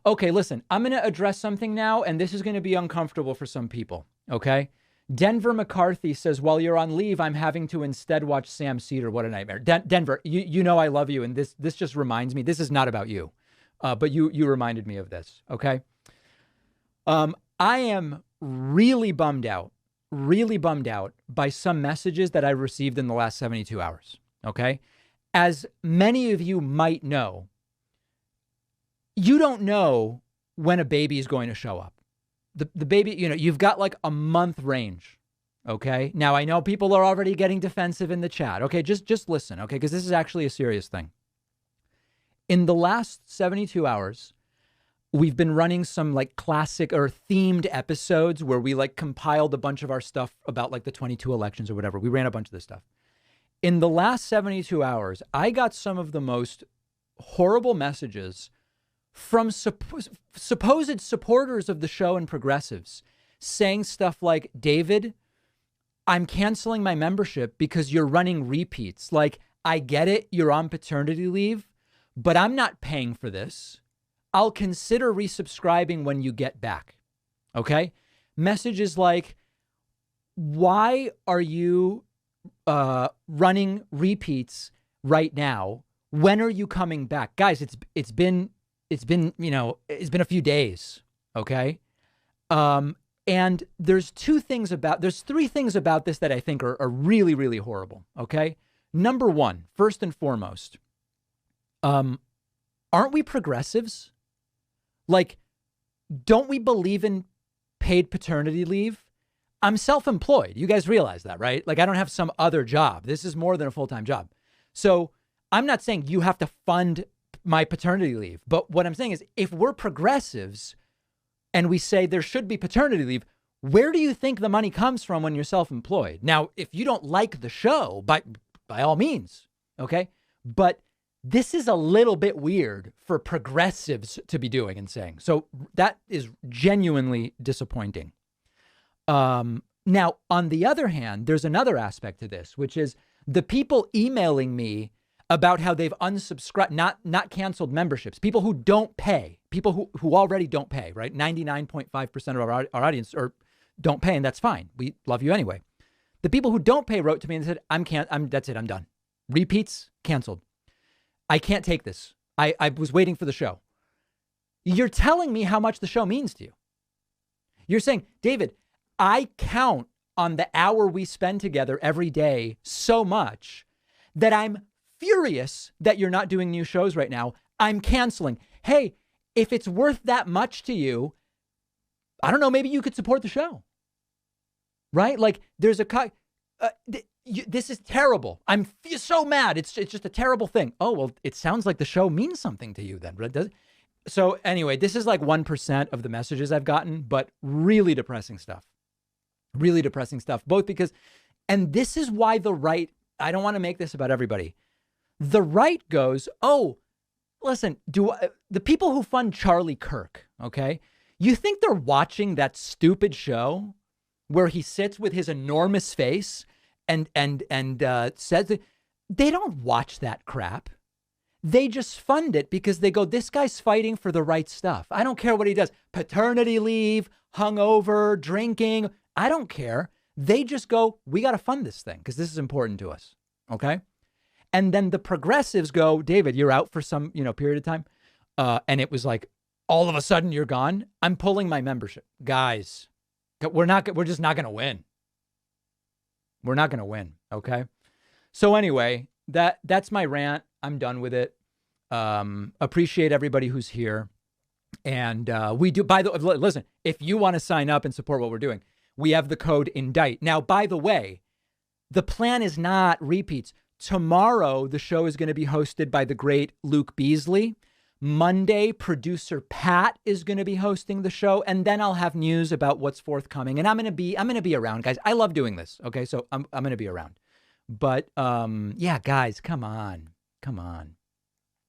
Okay, listen, I'm going to address something now, and this is going to be uncomfortable for some people, okay? Denver McCarthy says, while you're on leave, I'm having to instead watch Sam Cedar. What a nightmare. Denver, you know I love you, and this just reminds me, this is not about you, but you reminded me of this, okay? I am really bummed out by some messages that I received in the last 72 hours, okay? As many of you might know, you don't know when a baby is going to show up. The baby, you've got like a month range. Okay. Now I know people are already getting defensive in the chat. Okay. Just listen. Okay. Because this is actually a serious thing. In the last 72 hours, we've been running some like classic or themed episodes where we like compiled a bunch of our stuff about like the 22 elections or whatever. We ran a bunch of this stuff. In the last 72 hours, I got some of the most horrible messages from supposed supporters of the show and progressives saying stuff like, David, I'm canceling my membership because you're running repeats. Like, I get it, you're on paternity leave, but I'm not paying for this. I'll consider resubscribing when you get back. Okay? Messages like, why are you running repeats right now? When are you coming back? Guys, it's been a few days. Okay. And there's three things about this that I think are really, really horrible. Okay. Number one, first and foremost, aren't we progressives? Like, don't we believe in paid paternity leave? I'm self-employed. You guys realize that, right? Like, I don't have some other job. This is more than a full-time job. So I'm not saying you have to fund my paternity leave. But what I'm saying is, if we're progressives and we say there should be paternity leave, where do you think the money comes from when you're self-employed? Now, if you don't like the show, by all means, okay? But this is a little bit weird for progressives to be doing and saying. So that is genuinely disappointing. Now, on the other hand, there's another aspect to this, which is the people emailing me about how they've unsubscribed, not canceled memberships, people who don't pay, people who already don't pay, right? 99.5% of our audience don't pay, and that's fine. We love you anyway. The people who don't pay wrote to me and said, that's it, I'm done. Repeats, canceled. I can't take this. I was waiting for the show. You're telling me how much the show means to you. You're saying, David, I count on the hour we spend together every day so much that I'm furious that you're not doing new shows right now. I'm canceling. Hey, if it's worth that much to you, I don't know, maybe you could support the show. Right? Like, there's this is terrible. I'm so mad. It's just a terrible thing. Oh, well, it sounds like the show means something to you then. So anyway, this is like 1% of the messages I've gotten, but really depressing stuff. Really depressing stuff. Both because, and this is why the right, I don't want to make this about everybody. The right goes, oh, listen, the people who fund Charlie Kirk, okay? You think they're watching that stupid show where he sits with his enormous face and says that they don't watch that crap. They just fund it because they go, this guy's fighting for the right stuff. I don't care what he does. Paternity leave, hungover, drinking. I don't care. They just go, we got to fund this thing because this is important to us. Okay. And then the progressives go, David, you're out for some, period of time. And it was like, all of a sudden you're gone. I'm pulling my membership. Guys, we're just not going to win. We're not going to win. Okay. So anyway, that's my rant. I'm done with it. Appreciate everybody who's here. And we do, listen, if you want to sign up and support what we're doing, we have the code INDICT. Now, by the way, the plan is not repeats. Tomorrow, the show is going to be hosted by the great Luke Beasley. Monday, producer Pat is going to be hosting the show. And then I'll have news about what's forthcoming. And I'm going to be around, guys. I love doing this. Okay. So I'm going to be around. But yeah, guys, come on.